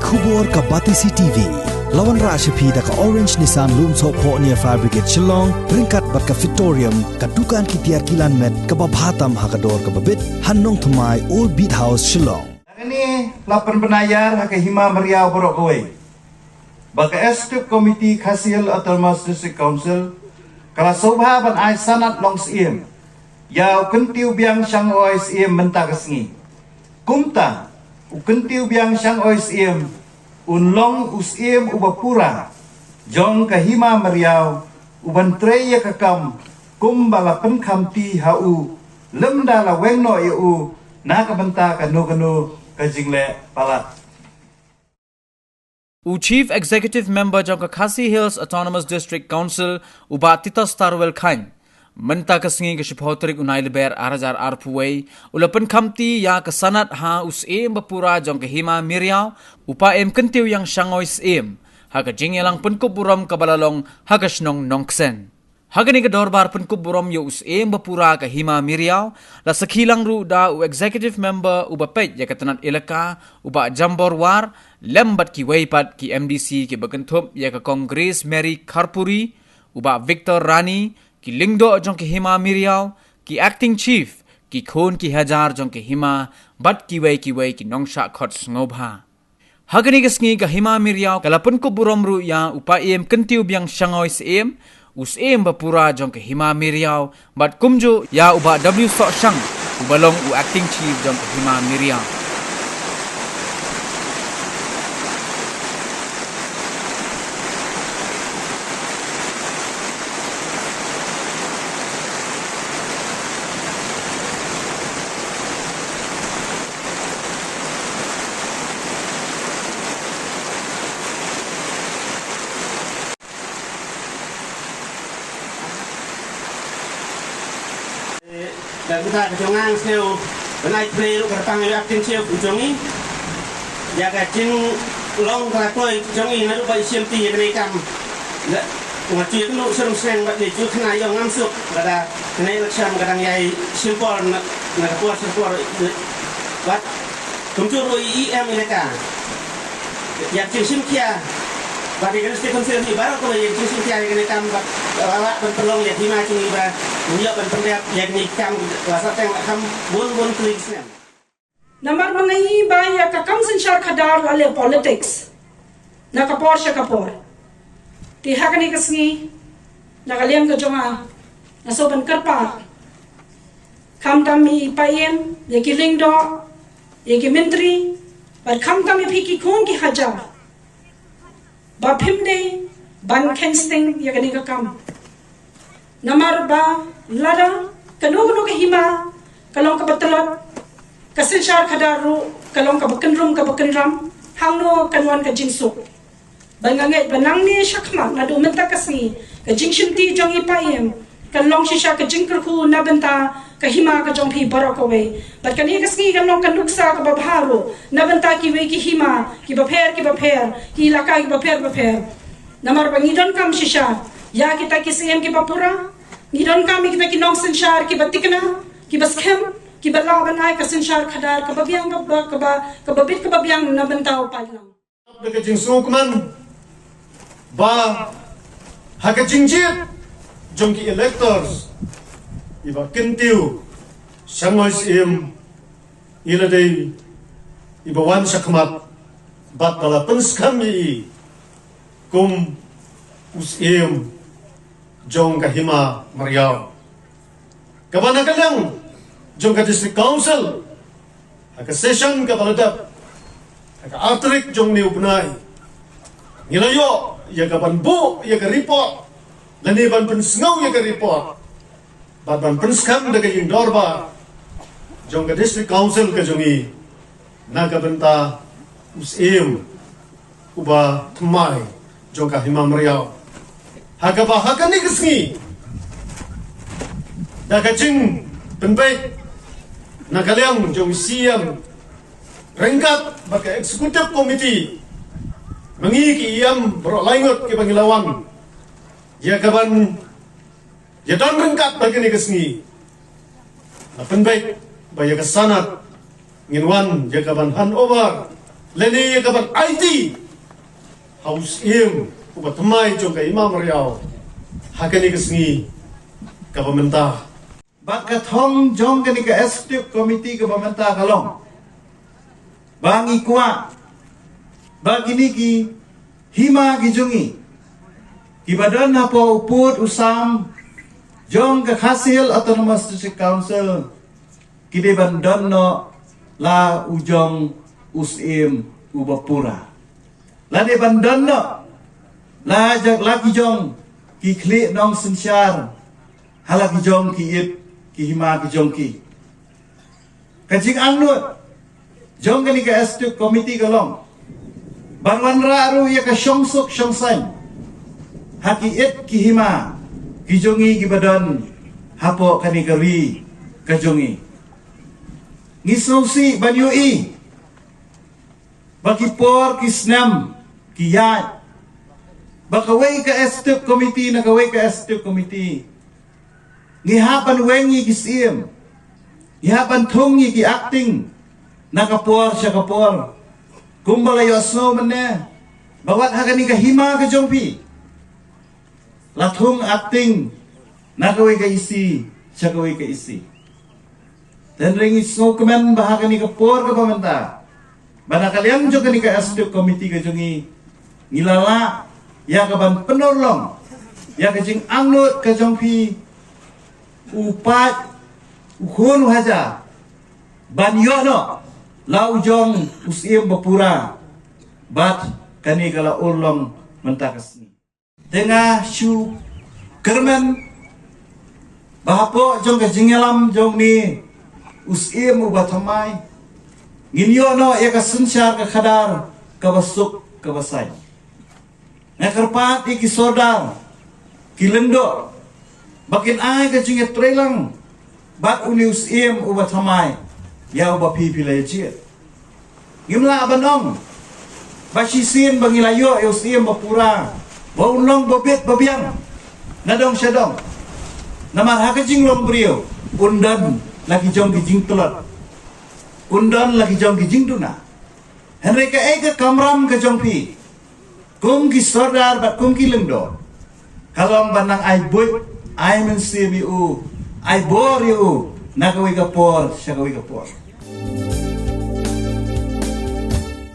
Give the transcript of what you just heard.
Khubor ka Batisi TV. Lawan Rashapi da ka Orange Nissan Loom So Po near Fire Brigade Shillong, Ringkat bat ka Victorium, ka Dukan ki Tiar Kilan Met, ka Babhatam Hakador ka Babit, Hanong Thumai Old Beat House Shillong. Ini lapan penayar haka Hima Meriau Borok Koi. Baka Estip Committee Khasil Autonomous District Council, kala sobha ban ai sanat longs iem. Ya ukentiu biang sang ois iem mentakasngi. Kumta ukentiu biang sang ois iem unlong us iem ubapura. Jong ka Hima Meriau uban treya kakam kumbala penkhamti hau lemda la wengno eu na ka benta ka no ka jingle palat. Chief Executive Member Jong Khasi Hills Autonomous District Council uba Tita Starwell Khan menta kasngi ke shipotrik unai leber arajar arpuwei ulapan khamti ya kasanat ha us em bapura jong ke Hima Meriau upa em kentiu yang shangois em ha ka jingelang penkuburam kabalalong ha ka snong nongsen hagani ke dorbar penkuburam yo us em bapura ke Hima Meriau la sakhilang ru da u executive member uba pet ya katanat elaka uba jambor war lembat ki weipat ki MDC ki bakentup ya ka Congress Mary Kharpuri uba Victor Rani ki lingdo jong ke Hima Meriau ki acting chief ki khon ki hajar jong ke Hima bat ki wei ki nongsha khot ngobha hagani kesngi ka Hima Meriau kalapun ko buromru ya upa em kentiu biang shangoi sem us em bapura jong ke Hima Meriau bat kumju ya uba W so shang ubalong u acting chief jong ke Hima Meriau. Dan kita kejongan sel benai play lu kertang yang acting chef ujongi ya kacing long kelakoi jongi nadu bai siamti yang nekam ndak ngaji itu serum sen bat leju kena yang ngamsuk kada kena election kadang yai simpol nak kuat simpol bat kumcur IEM neka ya cing simkia bagi kan Stephen Sirni baru kalau yang cing simkia yang nekam bat awak bertolong ya Hima cing iba dia berpendapat yang nikam rasa teng kam bun kliknya. Namar mangai ba ya ka kam sanchar khadar lale politics. Na kapor sha kapor. Ti hakani kasni na kalem ka jonga na soban karpa. Kam tami payem ye ki lingdo ye ki mentri but kam tami phiki khon ki hajar. Ba phimde ban kensting ye kani ka kam. Namar ba lada kanu ke Hima kalong ka batalot kasilchar khadaru kalong ka bakenram hangno kanwan ka jinsu bangange banangni shakma nadu menta kasi ka jingshimti jongi paim kalong shisha ka jingkurku nabenta ka Hima ka jongpi barakowe bat kani kasni kalong ka nuksa ka babharu nabenta ki we ki Hima ki bapher ki laka ki bapher namar bangidon kam shisha ya kita ki CM ki bapura ngidon kami kita ki nong senshar ki batikna ki baskem ki balawan ai ka senshar khadar ka babiang ka babit ka babiang na bentao pailang de jing sukman ba ha ka jingjit jong ki electors iba kentiu sangos im ila dei iba wan sakmat bat bala penskami kum us im jong ka Hima Meriau kabana kalang jong ka district council ka session ka baladap ka artrik jong ni ubnai nilayo ya ka banbu ya ka report lani ban pensngau ya ka report ban penskam daga yung dorba jong ka district council ka jongi na ka benta usim uba thmai jong ka Hima Meriau Hagaba hakani kesni, dakacing penbaik nakaliang jong siam rengkat baka eksekutif komiti mengiki iam berolaingot ke Pangilawan, ya kaban ya dan rengkat bagi ni kesni, penbaik baya kesanat nginwan jakaban handover Leni kaban IT House im ubat mai jong ka Imam Riau hakani kesengi governmenta Baka thong jong kani ka executive committee ka pamenta kalong. Bangi kuat. Bagini ki hima ki jungi. Ki badan hapo uput usam jong ka Khasi Hills Autonomous District Council ki de bandan no la ujong usim ubapura. La de bandan no la jak la ki jong ki kli nong sinsyar hala ki jong ki it ki hima ki jong ki kajing angnut jong kani ka executive committee kalong banwan ra ru ya ka shongsuk shongsan haki it ki hima ki jongi ki badan hapo kani ka ri ka jongi ngisausi banyu i baki por ki snam ki yat bakaway ka executive committee na kaway ka executive committee Ngihapan wengi kisim, ngihapan thungi ki acting, nakapor siya kapor. Kumbalayo snow manne, bawat hakani ka hima ka jongpi. Lathung acting, nakaway ka isi, siya kaway ka isi. Dan ringi snow kemen bahakani ka por ka pamenta. Banakaliam jo kani ka executive committee ka jongi ngilala ya ka ban penolong, ya ka jing angnut ka jongpi. Upat ukun haja banyo no lau jong usim bapura bat kani kala urlong mentakasni tengah shu kermen bahapo jong ka jingelam jong ni usim ubatamai ginyo no ya ka sunsyar ka khadar ka basuk ka basai ngakarpat iki sodar kilendo Bakin ay ka jinget trelang bat unius im ubat hamay ya uba pipilay jit gimla abanong basisin bangilayo eus im bapura baunong babit babiang nadong syadong namar haka jinglong brio undan lagi jong kijing tulot undan lagi jong kijing duna henry ka ega kamram ka jong pi kum ki sordar bat kum ki lengdo kalong banang ay but I men see you, I bore you, nakaway ka por, siya kaway ka por.